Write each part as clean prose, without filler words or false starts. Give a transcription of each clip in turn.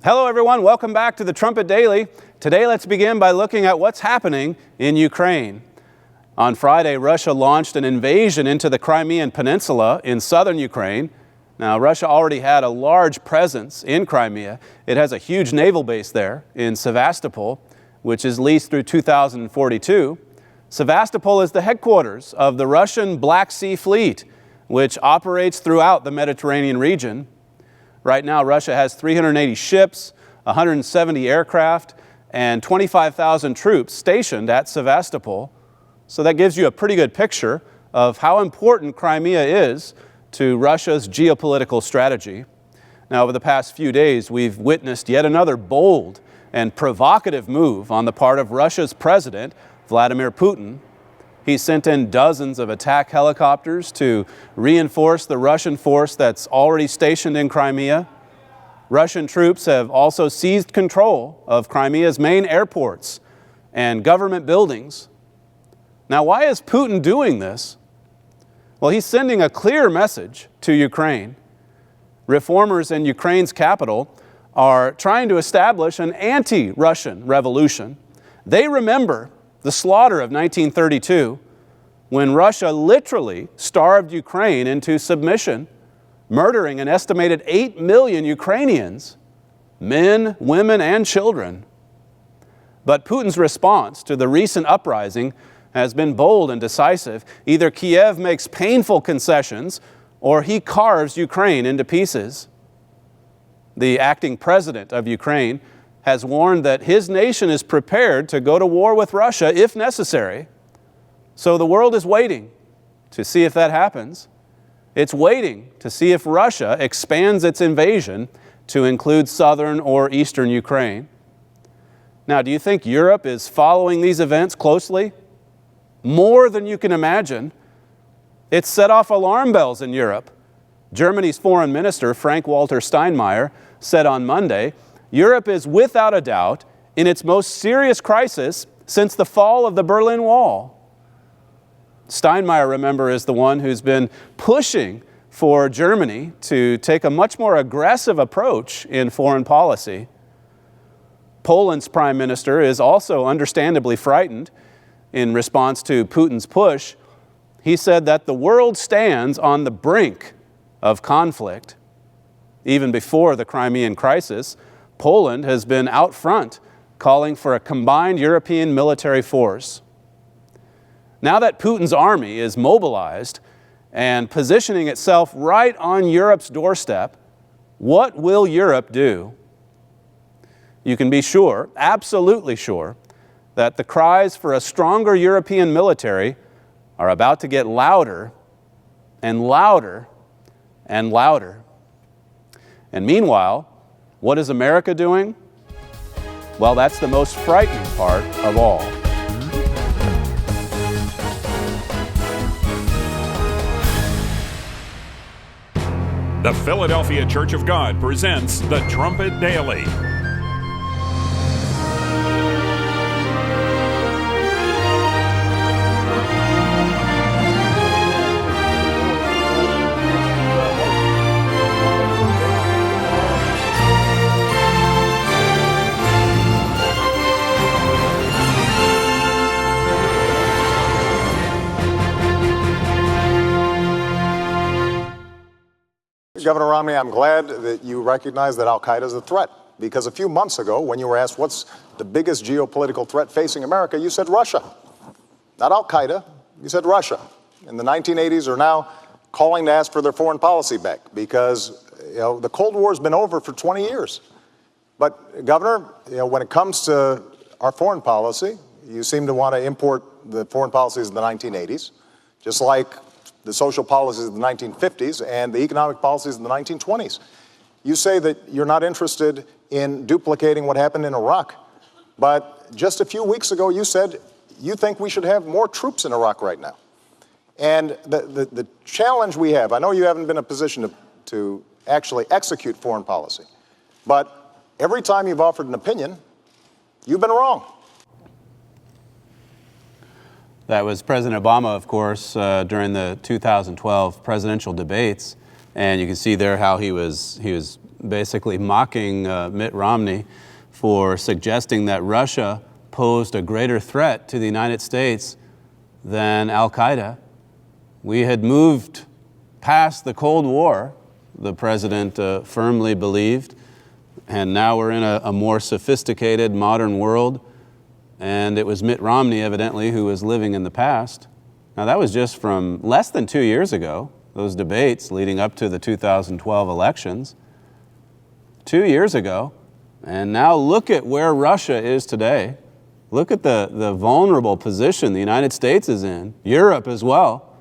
Hello everyone, welcome back to the Trumpet Daily. Today let's begin by looking at what's happening in Ukraine. On Friday, Russia launched an invasion into the Crimean Peninsula in southern Ukraine. Now, Russia already had a large presence in Crimea. It has a huge naval base there in Sevastopol, which is leased through 2042. Sevastopol is the headquarters of the Russian Black Sea Fleet, which operates throughout the Mediterranean region. Right now, Russia has 380 ships, 170 aircraft, and 25,000 troops stationed at Sevastopol. So that gives you a pretty good picture of how important Crimea is to Russia's geopolitical strategy. Now, over the past few days, we've witnessed yet another bold and provocative move on the part of Russia's president, Vladimir Putin. He sent in dozens of attack helicopters to reinforce the Russian force that's already stationed in Crimea. Russian troops have also seized control of Crimea's main airports and government buildings. Now, why is Putin doing this? Well, he's sending a clear message to Ukraine. Reformers in Ukraine's capital are trying to establish an anti-Russian revolution. They remember the slaughter of 1932, when Russia literally starved Ukraine into submission, murdering an estimated 8 million Ukrainians, men, women, and children. But Putin's response to the recent uprising has been bold and decisive. Either Kiev makes painful concessions, or he carves Ukraine into pieces. The acting president of Ukraine has warned that his nation is prepared to go to war with Russia if necessary. So the world is waiting to see if that happens. It's waiting to see if Russia expands its invasion to include southern or eastern Ukraine. Now, do you think Europe is following these events closely? More than you can imagine. It's set off alarm bells in Europe. Germany's foreign minister, Frank-Walter Steinmeier, said on Monday, Europe is without a doubt in its most serious crisis since the fall of the Berlin Wall. Steinmeier, remember, is the one who's been pushing for Germany to take a much more aggressive approach in foreign policy. Poland's prime minister is also understandably frightened in response to Putin's push. He said that the world stands on the brink of conflict. Even before the Crimean crisis, Poland has been out front calling for a combined European military force. Now that Putin's army is mobilized and positioning itself right on Europe's doorstep, what will Europe do? You can be sure, absolutely sure, that the cries for a stronger European military are about to get louder and louder and louder. And meanwhile, what is America doing? Well, that's the most frightening part of all. The Philadelphia Church of God presents the Trumpet Daily. Governor Romney, I'm glad that you recognize that al-Qaeda is a threat, because a few months ago, when you were asked what's the biggest geopolitical threat facing America, you said Russia. Not al-Qaeda, you said Russia. In the 1980s are now calling to ask for their foreign policy back because the Cold War has been over for 20 years. But Governor, when it comes to our foreign policy, you seem to want to import the foreign policies of the 1980s, just like the social policies of the 1950s and the economic policies of the 1920s. You say that you're not interested in duplicating what happened in Iraq, but just a few weeks ago you said you think we should have more troops in Iraq right now. And the challenge we have, I know you haven't been in a position to actually execute foreign policy, but every time you've offered an opinion, you've been wrong. That was President Obama, of course, during the 2012 presidential debates, and you can see there how he was basically mocking Mitt Romney for suggesting that Russia posed a greater threat to the United States than al-Qaeda. We had moved past the Cold War, the president firmly believed, and now we're in a more sophisticated, modern world, and it was Mitt Romney, evidently, who was living in the past. Now, that was just from less than 2 years ago, those debates leading up to the 2012 elections. 2 years ago, and now look at where Russia is today. Look at the vulnerable position the United States is in, Europe as well.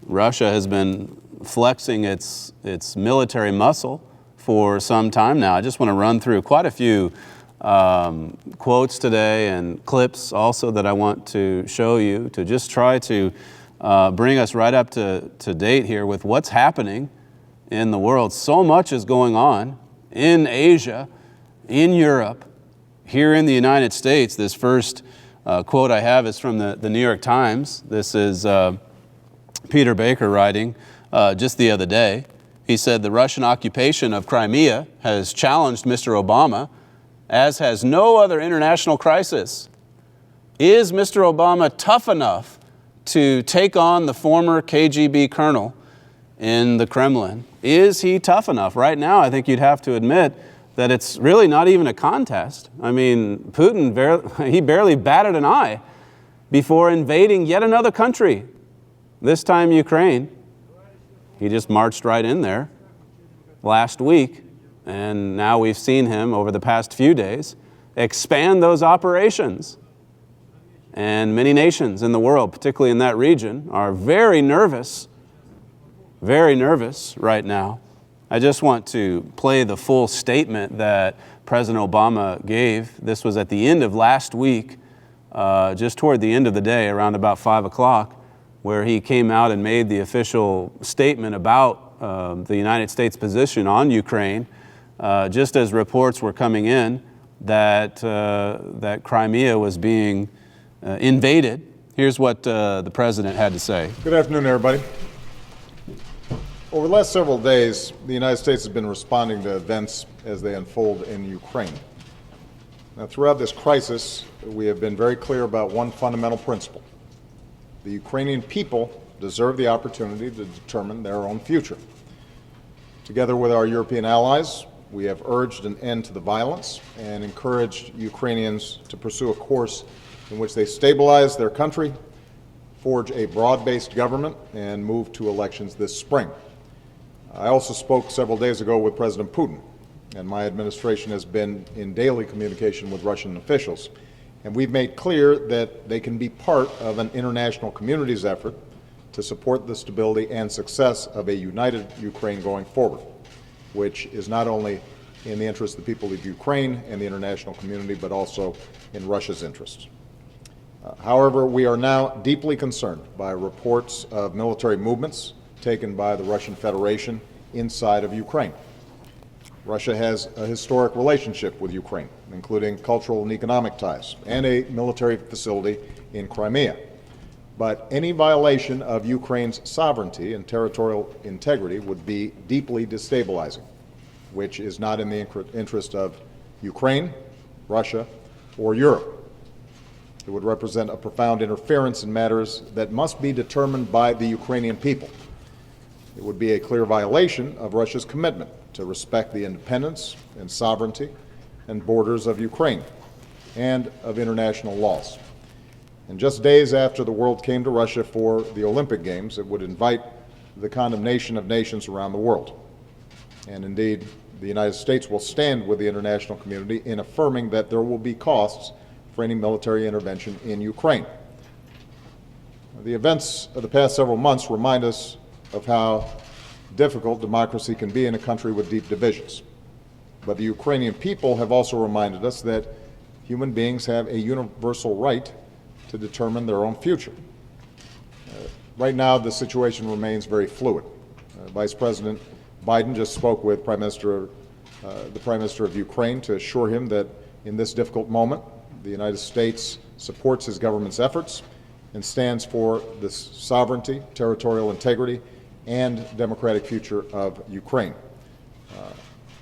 Russia has been flexing its military muscle for some time now. I just want to run through quite a few quotes today and clips also that I want to show you to just try to bring us right up to date here with what's happening in the world. So much is going on in Asia, in Europe, here in the United States. This first quote I have is from the New York Times. This is Peter Baker writing just the other day. He said, "The Russian occupation of Crimea has challenged Mr. Obama, as has no other international crisis. Is Mr. Obama tough enough to take on the former KGB colonel in the Kremlin? Is he tough enough?" Right now, I think you'd have to admit that it's really not even a contest. I mean, Putin, he barely batted an eye before invading yet another country, this time Ukraine. He just marched right in there last week, and now we've seen him over the past few days expand those operations. And many nations in the world, particularly in that region, are very nervous right now. I just want to play the full statement that President Obama gave. This was at the end of last week, just toward the end of the day, around about 5 o'clock, where he came out and made the official statement about the United States position on Ukraine, just as reports were coming in that Crimea was being invaded. Here's what the president had to say. Good afternoon, everybody. Over the last several days, the United States has been responding to events as they unfold in Ukraine. Now, throughout this crisis, we have been very clear about one fundamental principle. The Ukrainian people deserve the opportunity to determine their own future. Together with our European allies, we have urged an end to the violence and encouraged Ukrainians to pursue a course in which they stabilize their country, forge a broad-based government, and move to elections this spring. I also spoke several days ago with President Putin, and my administration has been in daily communication with Russian officials. And we've made clear that they can be part of an international community's effort to support the stability and success of a united Ukraine going forward, which is not only in the interest of the people of Ukraine and the international community, but also in Russia's interests. However, we are now deeply concerned by reports of military movements taken by the Russian Federation inside of Ukraine. Russia has a historic relationship with Ukraine, including cultural and economic ties, and a military facility in Crimea. But any violation of Ukraine's sovereignty and territorial integrity would be deeply destabilizing, which is not in the interest of Ukraine, Russia, or Europe. It would represent a profound interference in matters that must be determined by the Ukrainian people. It would be a clear violation of Russia's commitment to respect the independence and sovereignty and borders of Ukraine and of international laws. And just days after the world came to Russia for the Olympic Games, it would invite the condemnation of nations around the world. And indeed, the United States will stand with the international community in affirming that there will be costs for any military intervention in Ukraine. The events of the past several months remind us of how difficult democracy can be in a country with deep divisions. But the Ukrainian people have also reminded us that human beings have a universal right to determine their own future. Right now, the situation remains very fluid. Vice President Biden just spoke with the Prime Minister of Ukraine to assure him that in this difficult moment, the United States supports his government's efforts and stands for the sovereignty, territorial integrity, and democratic future of Ukraine.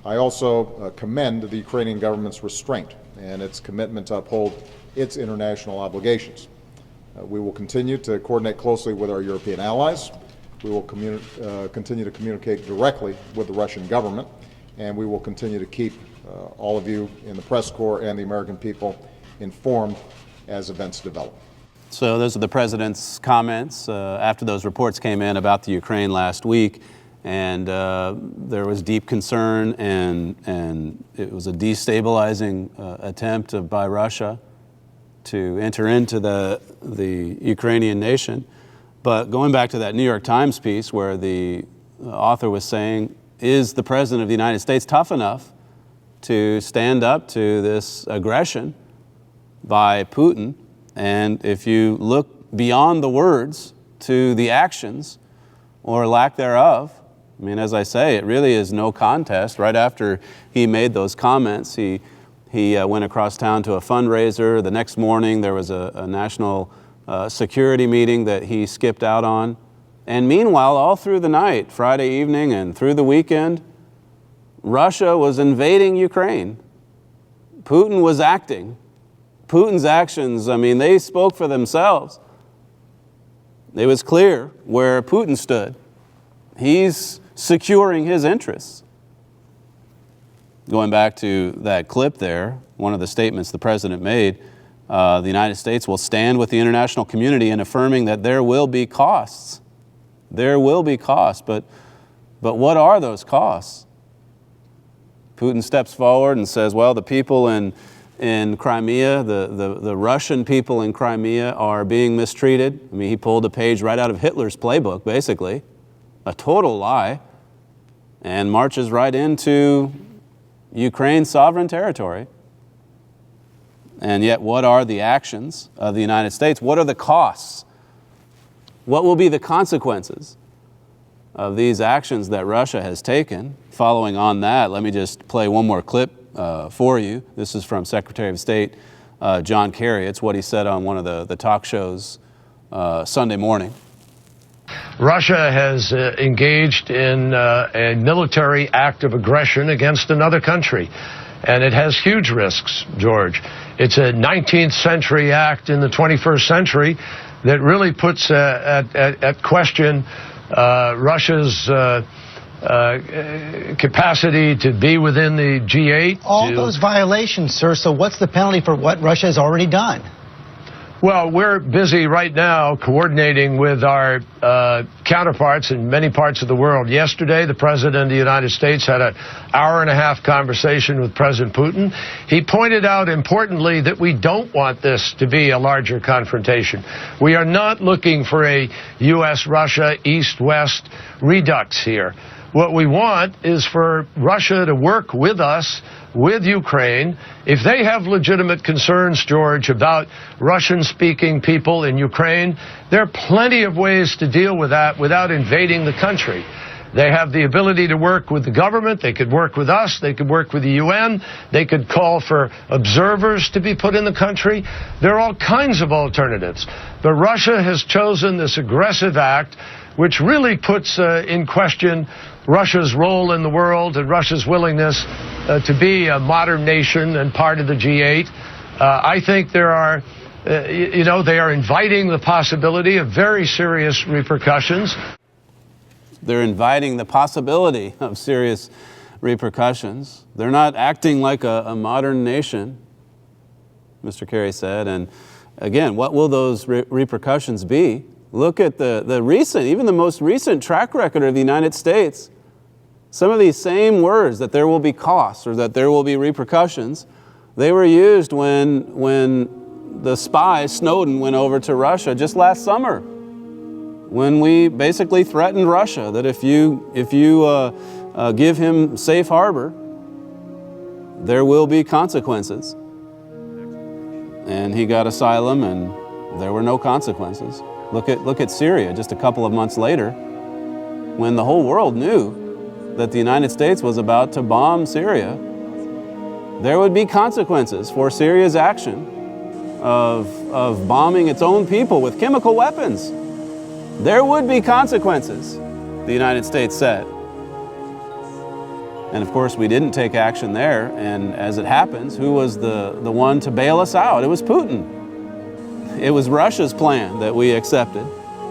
I also commend the Ukrainian government's restraint and its commitment to uphold its international obligations. We will continue to coordinate closely with our European allies. We will continue to communicate directly with the Russian government, and we will continue to keep all of you in the press corps and the American people informed as events develop. So those are the president's comments after those reports came in about the Ukraine last week. And there was deep concern, and it was a destabilizing attempt by Russia to enter into the Ukrainian nation. But going back to that New York Times piece where the author was saying, is the President of the United States tough enough to stand up to this aggression by Putin? And if you look beyond the words to the actions or lack thereof, I mean, as I say, it really is no contest. Right after he made those comments, he went across town to a fundraiser. The next morning, there was a national security meeting that he skipped out on. And meanwhile, all through the night, Friday evening and through the weekend, Russia was invading Ukraine. Putin was acting. Putin's actions, I mean, they spoke for themselves. It was clear where Putin stood. He's securing his interests. Going back to that clip there, one of the statements the president made, the United States will stand with the international community in affirming that there will be costs. There will be costs, but what are those costs? Putin steps forward and says, well, the people in Crimea, the Russian people in Crimea are being mistreated. I mean, he pulled a page right out of Hitler's playbook, basically. A total lie, and marches right into Ukraine's sovereign territory. And yet, what are the actions of the United States? What are the costs? What will be the consequences of these actions that Russia has taken? Following on that, let me just play one more clip for you. This is from Secretary of State John Kerry. It's what he said on one of the talk shows Sunday morning. Russia has engaged in a military act of aggression against another country, and it has huge risks, George. It's a 19th century act in the 21st century that really puts at question Russia's capacity to be within the G8. All those violations, sir, so what's the penalty for what Russia has already done? Well, we're busy right now coordinating with our counterparts in many parts of the world. Yesterday, the President of the United States had an hour-and-a-half conversation with President Putin. He pointed out, importantly, that we don't want this to be a larger confrontation. We are not looking for a U.S.-Russia East-West redux here. What we want is for Russia to work with us, with Ukraine. If they have legitimate concerns, George, about Russian-speaking people in Ukraine, there are plenty of ways to deal with that without invading the country. They have the ability to work with the government. They could work with us. They could work with the UN. They could call for observers to be put in the country. There are all kinds of alternatives. But Russia has chosen this aggressive act, which really puts in question Russia's role in the world and Russia's willingness to be a modern nation and part of the G8. I think there are, they are inviting the possibility of very serious repercussions. They're inviting the possibility of serious repercussions. They're not acting like a modern nation, Mr. Kerry said. And again, what will those repercussions be? Look at the recent, even the most recent track record of the United States. Some of these same words, that there will be costs or that there will be repercussions, they were used when the spy Snowden went over to Russia just last summer, when we basically threatened Russia that if you give him safe harbor, there will be consequences. And he got asylum, and there were no consequences. Look at Syria just a couple of months later, when the whole world knew that the United States was about to bomb Syria. There would be consequences for Syria's action of bombing its own people with chemical weapons. There would be consequences, the United States said. And of course, we didn't take action there. And as it happens, who was the one to bail us out? It was Putin. It was Russia's plan that we accepted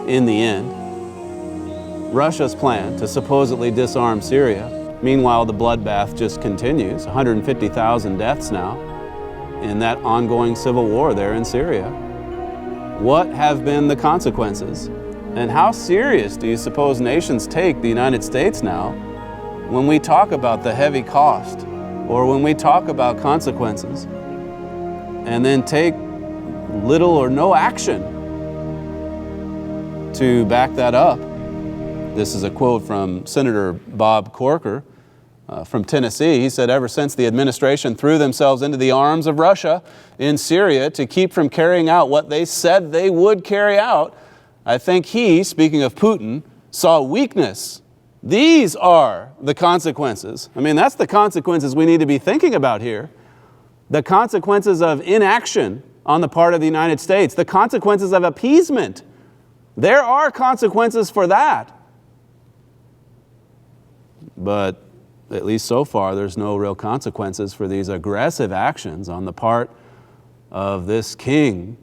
in the end. Russia's plan to supposedly disarm Syria. Meanwhile, the bloodbath just continues. 150,000 deaths now in that ongoing civil war there in Syria. What have been the consequences? And how serious do you suppose nations take the United States now when we talk about the heavy cost or when we talk about consequences and then take little or no action to back that up? This is a quote from Senator Bob Corker from Tennessee. He said, ever since the administration threw themselves into the arms of Russia in Syria to keep from carrying out what they said they would carry out, I think he, speaking of Putin, saw weakness. These are the consequences. I mean, that's the consequences we need to be thinking about here. The consequences of inaction on the part of the United States, the consequences of appeasement. There are consequences for that. But at least so far, there's no real consequences for these aggressive actions on the part of this king,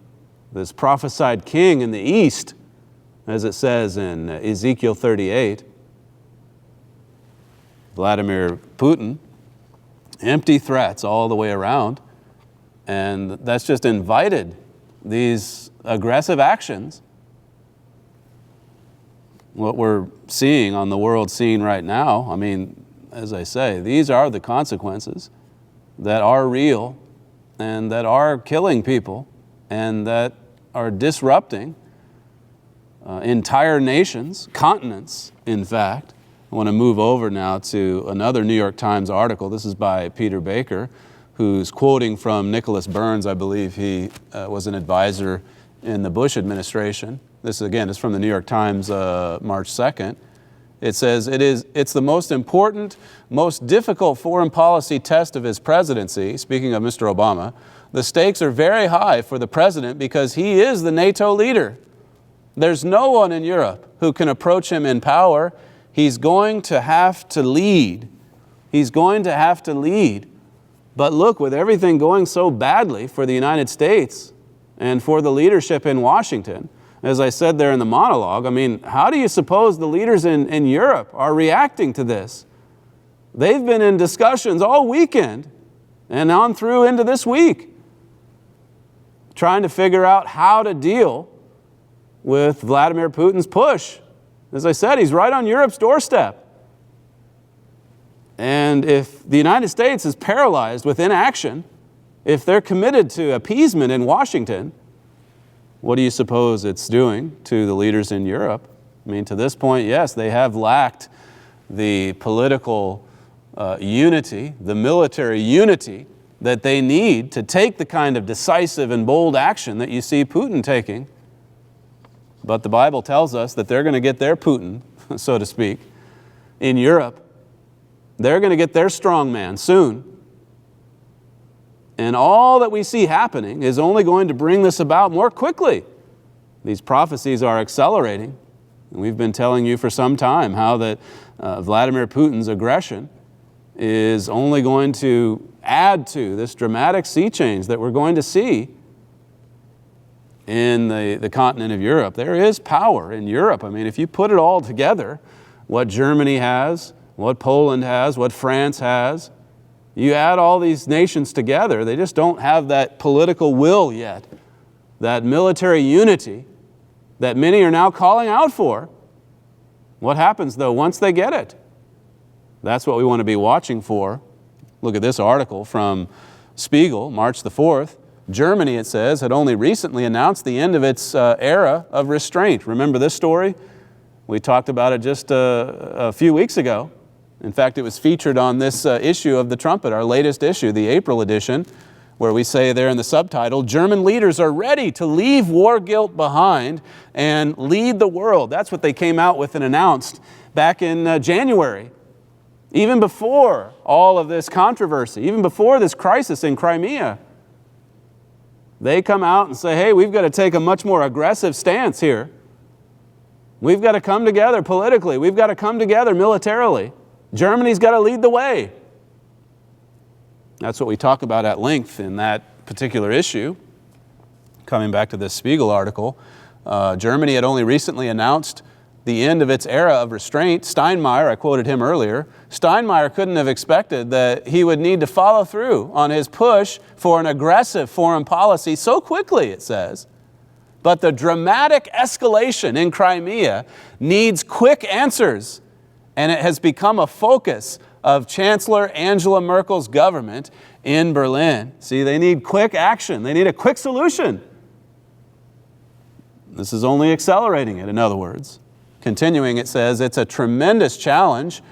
this prophesied king in the east, as it says in Ezekiel 38. Vladimir Putin, empty threats all the way around, and that's just invited these aggressive actions. What we're seeing on the world scene right now, I mean, as I say, these are the consequences that are real and that are killing people and that are disrupting entire nations, continents, in fact. I want to move over now to another New York Times article. This is by Peter Baker, who's quoting from Nicholas Burns. I believe he was an advisor in the Bush administration. This, again, is from the New York Times, March 2nd. It says, it's the most important, most difficult foreign policy test of his presidency, speaking of Mr. Obama. The stakes are very high for the president because he is the NATO leader. There's no one in Europe who can approach him in power. He's going to have to lead. He's going to have to lead. But look, with everything going so badly for the United States and for the leadership in Washington, as I said there in the monologue, I mean, how do you suppose the leaders in Europe are reacting to this? They've been in discussions all weekend and on through into this week, trying to figure out how to deal with Vladimir Putin's push. As I said, he's right on Europe's doorstep. And if the United States is paralyzed with inaction, if they're committed to appeasement in Washington, what do you suppose it's doing to the leaders in Europe? I mean, to this point, yes, they have lacked the political unity, the military unity that they need to take the kind of decisive and bold action that you see Putin taking. But the Bible tells us that they're going to get their Putin, so to speak, in Europe. They're going to get their strongman soon. And all that we see happening is only going to bring this about more quickly. These prophecies are accelerating. And we've been telling you for some time how that Vladimir Putin's aggression is only going to add to this dramatic sea change that we're going to see in the continent of Europe. There is power in Europe. I mean, if you put it all together, what Germany has, what Poland has, what France has, you add all these nations together, they just don't have that political will yet, that military unity that many are now calling out for. What happens, though, once they get it? That's what we want to be watching for. Look at this article from Spiegel, March the 4th. Germany, it says, had only recently announced the end of its era of restraint. Remember this story? We talked about it just a few weeks ago. In fact, it was featured on this issue of The Trumpet, our latest issue, the April edition, where we say there in the subtitle, German leaders are ready to leave war guilt behind and lead the world. That's what they came out with and announced back in January. Even before all of this controversy, even before this crisis in Crimea, they come out and say, hey, we've got to take a much more aggressive stance here. We've got to come together politically. We've got to come together militarily. Germany's got to lead the way. That's what we talk about at length in that particular issue. Coming back to this Spiegel article, Germany had only recently announced the end of its era of restraint. Steinmeier, I quoted him earlier, Steinmeier couldn't have expected that he would need to follow through on his push for an aggressive foreign policy so quickly, it says. But the dramatic escalation in Crimea needs quick answers, and it has become a focus of Chancellor Angela Merkel's government in Berlin. See, they need quick action. They need a quick solution. This is only accelerating it, in other words. Continuing, it says, it's a tremendous challenge,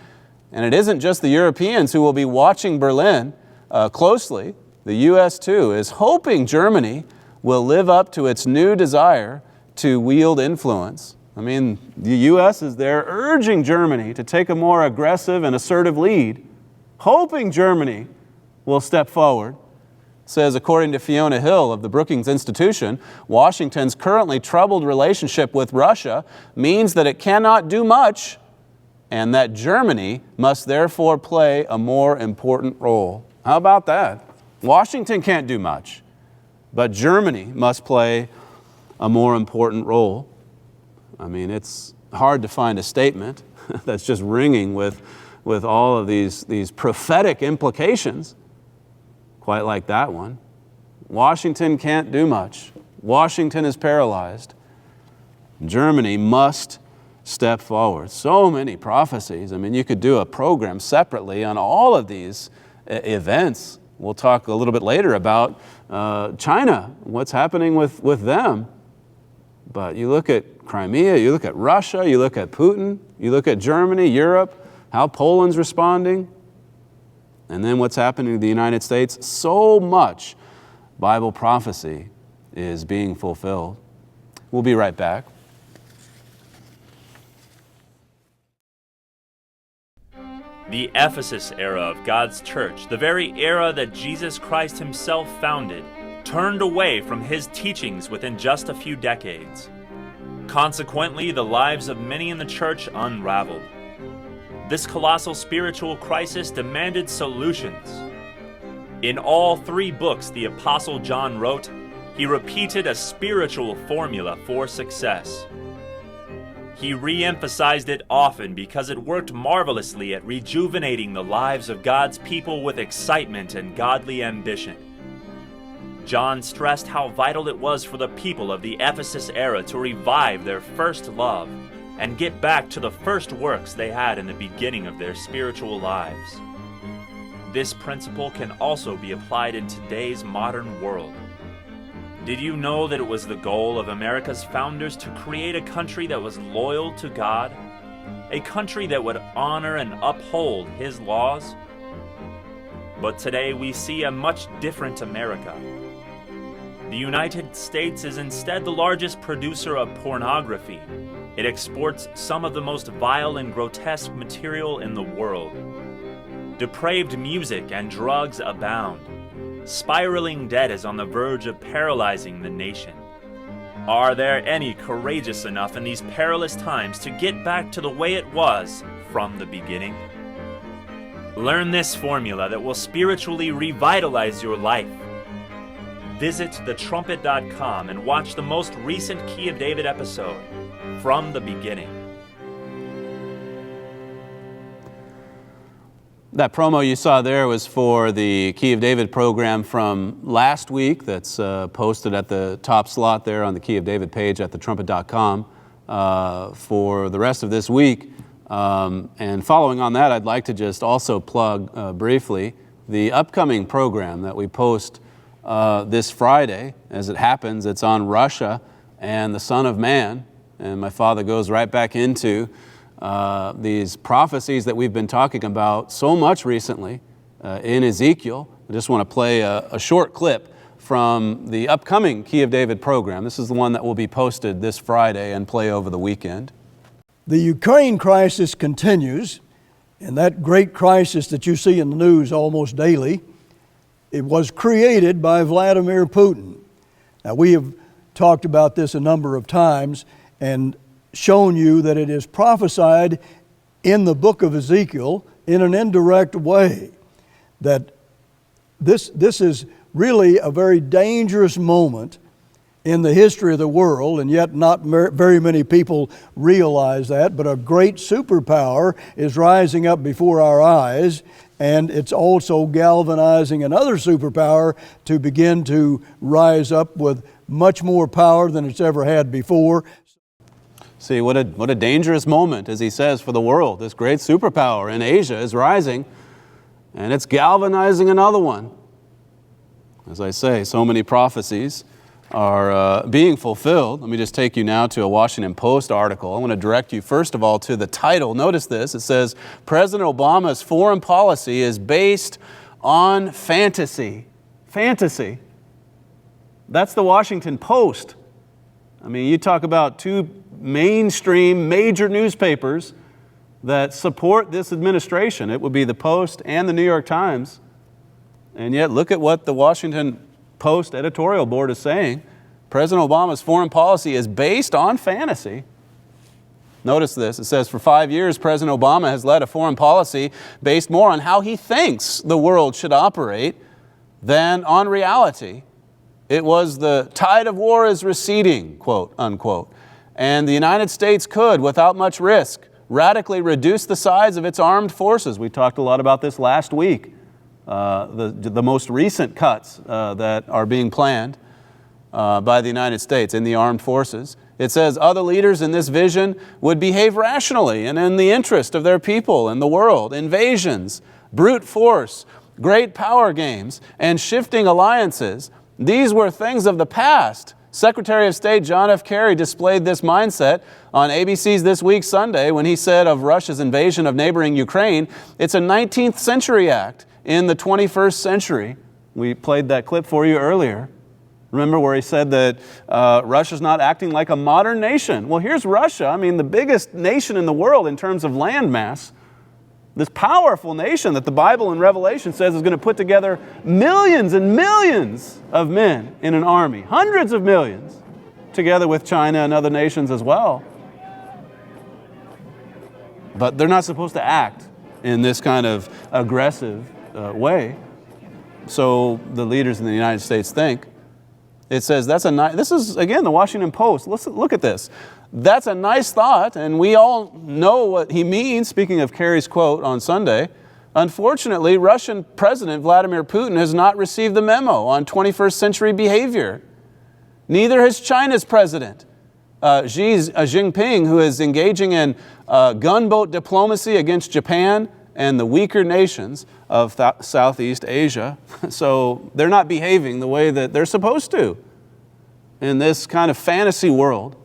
and it isn't just the Europeans who will be watching Berlin closely. The U.S., too, is hoping Germany will live up to its new desire to wield influence. I mean, the U.S. is there urging Germany to take a more aggressive and assertive lead, hoping Germany will step forward. It says, according to Fiona Hill of the Brookings Institution, Washington's currently troubled relationship with Russia means that it cannot do much, and that Germany must therefore play a more important role. How about that? Washington can't do much, but Germany must play a more important role. I mean, it's hard to find a statement that's just ringing with all of these prophetic implications, quite like that one. Washington can't do much. Washington is paralyzed. Germany must step forward. So many prophecies. I mean, you could do a program separately on all of these events. We'll talk a little bit later about China, what's happening with them. But you look at Crimea, you look at Russia, you look at Putin, you look at Germany, Europe, how Poland's responding, and then what's happening to the United States. So much Bible prophecy is being fulfilled. We'll be right back. The Ephesus era of God's church, the very era that Jesus Christ himself founded, turned away from his teachings within just a few decades. Consequently, the lives of many in the church unraveled. This colossal spiritual crisis demanded solutions. In all 3 books the Apostle John wrote, he repeated a spiritual formula for success. He re-emphasized it often because it worked marvelously at rejuvenating the lives of God's people with excitement and godly ambition. John stressed how vital it was for the people of the Ephesus era to revive their first love and get back to the first works they had in the beginning of their spiritual lives. This principle can also be applied in today's modern world. Did you know that it was the goal of America's founders to create a country that was loyal to God? A country that would honor and uphold His laws? But today we see a much different America. The United States is instead the largest producer of pornography. It exports some of the most vile and grotesque material in the world. Depraved music and drugs abound. Spiraling debt is on the verge of paralyzing the nation. Are there any courageous enough in these perilous times to get back to the way it was from the beginning? Learn this formula that will spiritually revitalize your life. Visit thetrumpet.com and watch the most recent Key of David episode, From the Beginning. That promo you saw there was for the Key of David program from last week that's posted at the top slot there on the Key of David page at thetrumpet.com for the rest of this week. And following on that, I'd like to just also plug briefly the upcoming program that we post this Friday. As it happens, it's on Russia and the Son of Man. And my father goes right back into these prophecies that we've been talking about so much recently in Ezekiel. I just want to play a short clip from the upcoming Key of David program. This is the one that will be posted this Friday and play over the weekend. The Ukraine crisis continues, and that great crisis that you see in the news almost daily, it was created by Vladimir Putin. Now, we have talked about this a number of times and shown you that it is prophesied in the book of Ezekiel, in an indirect way that this is really a very dangerous moment in the history of the world, and yet not very many people realize that, but a great superpower is rising up before our eyes, and it's also galvanizing another superpower to begin to rise up with much more power than it's ever had before. See, what a dangerous moment, as he says, for the world. This great superpower in Asia is rising, and it's galvanizing another one. As I say, so many prophecies are being fulfilled. Let me just take you now to a Washington Post article. I want to direct you first of all to the title. Notice this. It says, President Obama's foreign policy is based on fantasy. Fantasy. That's the Washington Post. I mean, you talk about two mainstream major newspapers that support this administration. It would be the Post and the New York Times. And yet look at what the Washington Post editorial board is saying. President Obama's foreign policy is based on fantasy. Notice this. It says, for 5 years, President Obama has led a foreign policy based more on how he thinks the world should operate than on reality. It was the tide of war is receding, quote, unquote. And the United States could, without much risk, radically reduce the size of its armed forces. We talked a lot about this last week. The most recent cuts that are being planned by the United States in the armed forces. It says other leaders in this vision would behave rationally and in the interest of their people and the world. Invasions, brute force, great power games, and shifting alliances. These were things of the past. Secretary of State John F. Kerry displayed this mindset on ABC's This Week Sunday when he said of Russia's invasion of neighboring Ukraine, it's a 19th century act in the 21st century. We played that clip for you earlier. Remember where he said that Russia's not acting like a modern nation. Well, here's Russia, I mean, the biggest nation in the world in terms of land mass. This powerful nation that the Bible in Revelation says is going to put together millions and millions of men in an army, hundreds of millions, together with China and other nations as well. But they're not supposed to act in this kind of aggressive way. So the leaders in the United States think. It says that's this is, again, the Washington Post. Look at this. That's a nice thought, and we all know what he means, speaking of Kerry's quote on Sunday. Unfortunately, Russian President Vladimir Putin has not received the memo on 21st century behavior. Neither has China's president, Xi Jinping, who is engaging in gunboat diplomacy against Japan and the weaker nations of Southeast Asia. So they're not behaving the way that they're supposed to in this kind of fantasy world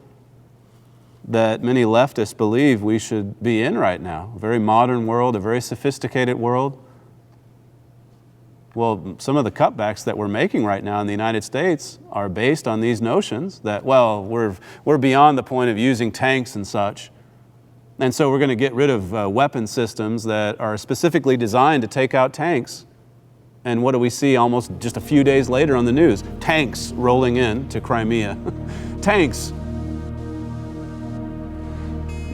that many leftists believe we should be in right now. A very modern world, a very sophisticated world. Well, some of the cutbacks that we're making right now in the United States are based on these notions that, well, we're beyond the point of using tanks and such. And so we're going to get rid of weapon systems that are specifically designed to take out tanks. And what do we see almost just a few days later on the news? Tanks rolling in to Crimea. Tanks.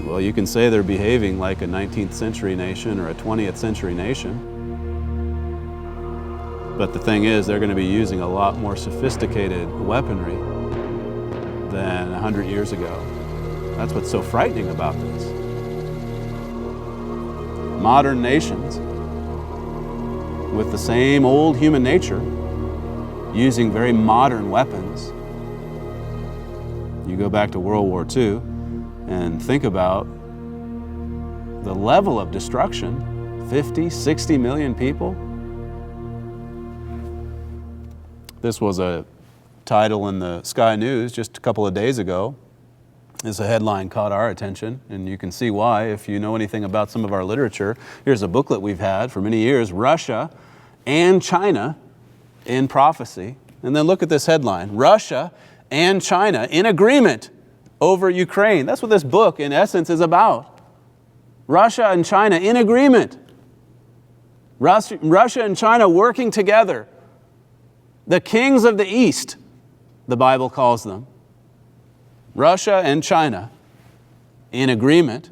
Well, you can say they're behaving like a 19th century nation or a 20th century nation. But the thing is, they're going to be using a lot more sophisticated weaponry than 100 years ago. That's what's so frightening about this. Modern nations with the same old human nature using very modern weapons. You go back to World War II and think about the level of destruction, 50, 60 million people. This was a title in the Sky News just a couple of days ago. This headline caught our attention, and you can see why if you know anything about some of our literature. Here's a booklet we've had for many years, Russia and China in Prophecy. And then look at this headline, Russia and China in agreement over Ukraine. That's what this book, in essence, is about. Russia and China in agreement. Russia and China working together. The kings of the East, the Bible calls them. Russia and China in agreement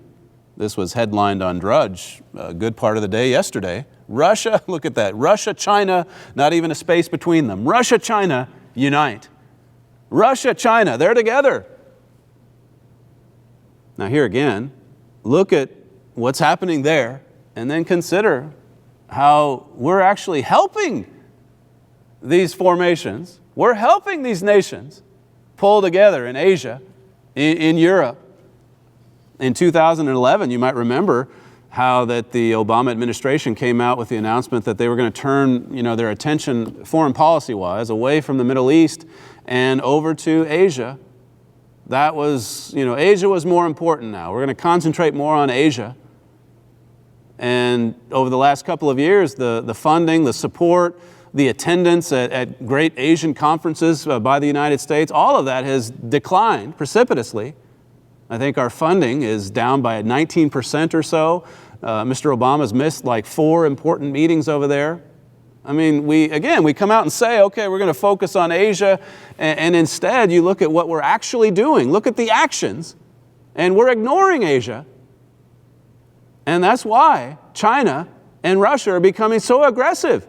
This was headlined on Drudge a good part of the day yesterday. Russia, look at that. Russia, China, not even a space between them. Russia, China, unite. Russia, China, they're together. Now here again, look at what's happening there and then consider how we're actually helping these formations. We're helping these nations pull together in Asia, in Europe. In 2011, you might remember how that the Obama administration came out with the announcement that they were going to turn, their attention foreign policy-wise away from the Middle East and over to Asia. That was, Asia was more important now. We're going to concentrate more on Asia. And over the last couple of years, the funding, the support, the attendance at great Asian conferences by the United States, all of that has declined precipitously. I think our funding is down by 19% or so. Mr. Obama's missed like 4 important meetings over there. I mean, we come out and say, okay, we're going to focus on Asia, and instead you look at what we're actually doing. Look at the actions, and we're ignoring Asia. And that's why China and Russia are becoming so aggressive.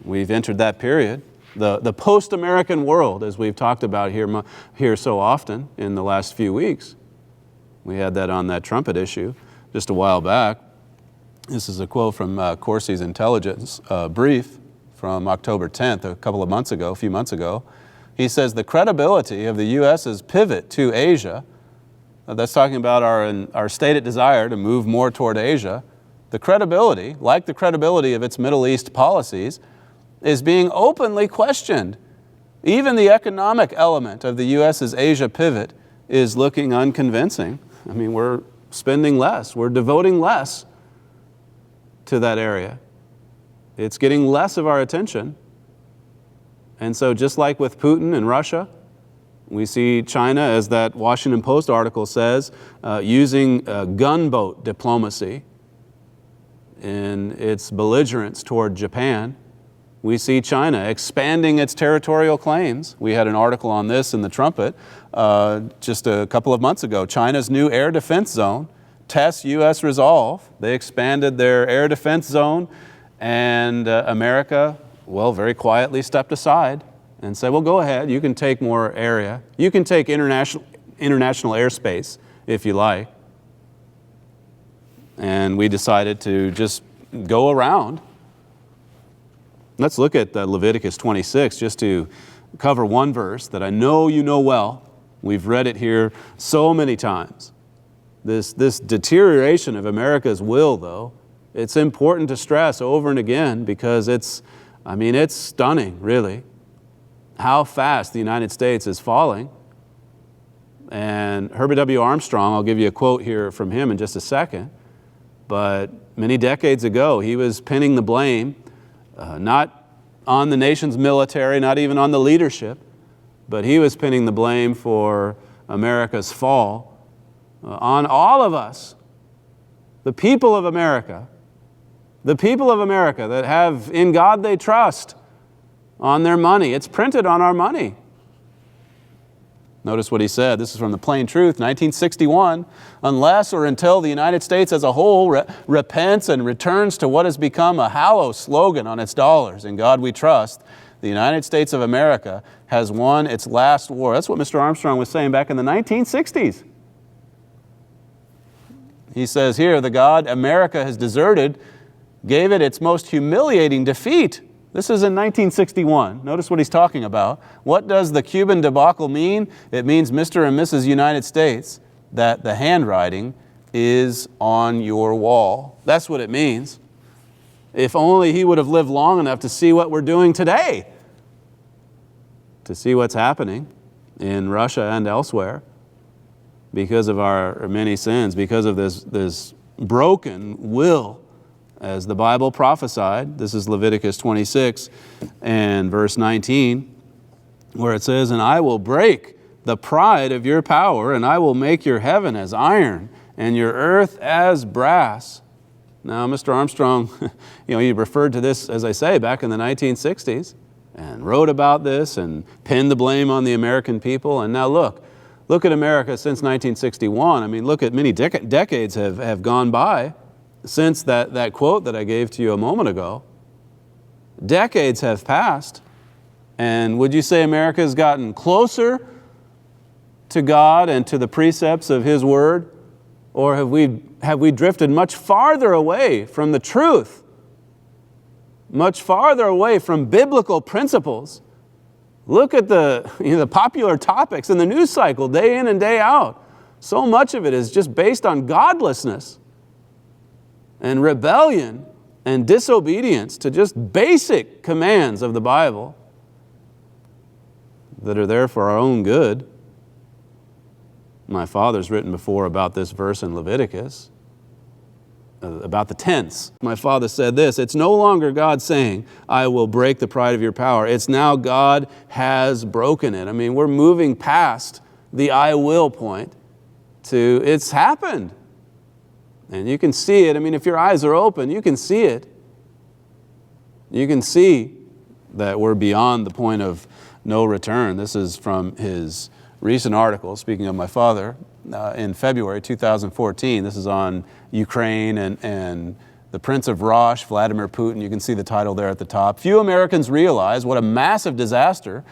We've entered that period. The post-American world, as we've talked about here so often in the last few weeks. We had that on that trumpet issue just a while back. This is a quote from Corsi's intelligence brief from October 10th, a few months ago. He says, the credibility of the U.S.'s pivot to Asia, that's talking about our stated desire to move more toward Asia, the credibility, like the credibility of its Middle East policies, is being openly questioned. Even the economic element of the U.S.'s Asia pivot is looking unconvincing. I mean, we're spending less. We're devoting less to that area. It's getting less of our attention. And so just like with Putin and Russia, we see China, as that Washington Post article says, using gunboat diplomacy in its belligerence toward Japan. We see China expanding its territorial claims. We had an article on this in the Trumpet just a couple of months ago. China's new air defense zone tests U.S. resolve. They expanded their air defense zone, and America, very quietly stepped aside and said, well, go ahead. You can take more area. You can take international airspace if you like. And we decided to just go around. Let's look at Leviticus 26 just to cover one verse that I know you know well. We've read it here so many times. This deterioration of America's will, though, it's important to stress over and again because it's stunning, really, how fast the United States is falling. And Herbert W. Armstrong, I'll give you a quote here from him in just a second, but many decades ago, he was pinning the blame not on the nation's military, not even on the leadership, but he was pinning the blame for America's fall on all of us, the people of America that have in God they trust, on their money. It's printed on our money. Notice what he said. This is from the Plain Truth, 1961. Unless or until the United States as a whole repents and returns to what has become a hollow slogan on its dollars, in God we trust, the United States of America has won its last war. That's what Mr. Armstrong was saying back in the 1960s. He says here, the God America has deserted gave it its most humiliating defeat. This is in 1961. Notice what he's talking about. What does the Cuban debacle mean? It means, Mr. and Mrs. United States, that the handwriting is on your wall. That's what it means. If only he would have lived long enough to see what we're doing today, to see what's happening in Russia and elsewhere because of our many sins, because of this broken will. As the Bible prophesied, this is Leviticus 26 and verse 19, where it says, and I will break the pride of your power, and I will make your heaven as iron, and your earth as brass. Now, Mr. Armstrong, he referred to this, as I say, back in the 1960s, and wrote about this, and pinned the blame on the American people. And now look Look at America since 1961. I mean, look at many decades have gone by since that quote that I gave to you a moment ago. Decades have passed. And would you say America has gotten closer to God and to the precepts of His Word? Or have we drifted much farther away from the truth? Much farther away from biblical principles? Look at the popular topics in the news cycle day in and day out. So much of it is just based on godlessness and rebellion and disobedience to just basic commands of the Bible that are there for our own good. My father's written before about this verse in Leviticus, about the tense. My father said this: it's no longer God saying, I will break the pride of your power. It's now God has broken it. I mean, we're moving past the I will point to it's happened. And you can see it. I mean, if your eyes are open, you can see it. You can see that we're beyond the point of no return. This is from his recent article, speaking of my father, in February 2014. This is on Ukraine and the Prince of Russia, Vladimir Putin. You can see the title there at the top. Few Americans realize what a massive disaster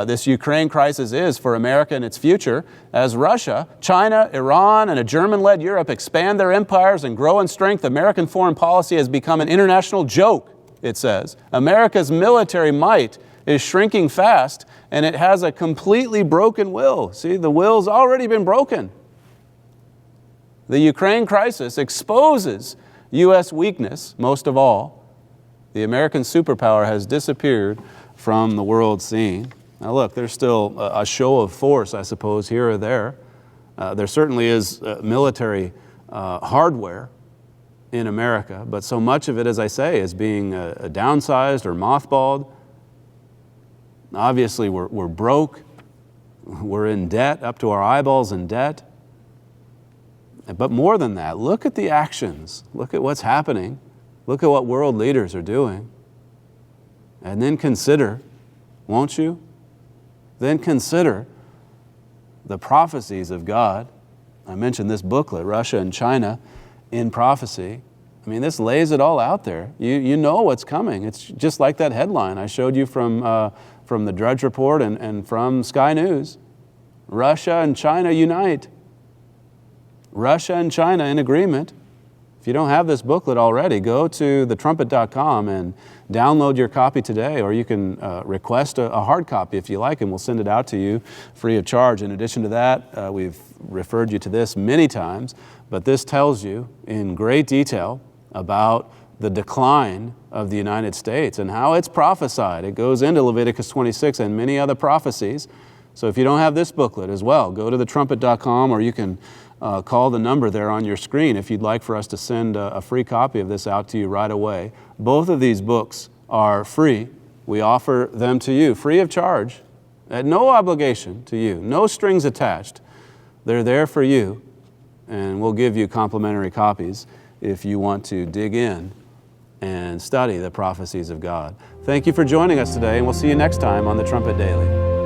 this Ukraine crisis is for America and its future as Russia, China, Iran, and a German-led Europe expand their empires and grow in strength. American foreign policy has become an international joke, it says. America's military might is shrinking fast, and it has a completely broken will. See, the will's already been broken. The Ukraine crisis exposes U.S. weakness, most of all. The American superpower has disappeared from the world scene. Now look, there's still a show of force, I suppose, here or there. There certainly is military hardware in America, but so much of it, as I say, is being downsized or mothballed. Obviously, we're broke. We're in debt, up to our eyeballs in debt. But more than that, look at the actions. Look at what's happening. Look at what world leaders are doing. And then consider, won't you? Then consider the prophecies of God. I mentioned this booklet, Russia and China in Prophecy. I mean, this lays it all out there. You know what's coming. It's just like that headline I showed you from the Drudge Report and from Sky News. Russia and China unite. Russia and China in agreement. If you don't have this booklet already, go to thetrumpet.com and download your copy today, or you can request a hard copy if you like, and we'll send it out to you free of charge. In addition to that, we've referred you to this many times, but this tells you in great detail about the decline of the United States and how it's prophesied. It goes into Leviticus 26 and many other prophecies. So if you don't have this booklet as well, go to thetrumpet.com, or you can call the number there on your screen if you'd like for us to send a free copy of this out to you right away. Both of these books are free. We offer them to you free of charge, at no obligation to you, no strings attached. They're there for you, and we'll give you complimentary copies if you want to dig in and study the prophecies of God. Thank you for joining us today, and we'll see you next time on the Trumpet Daily.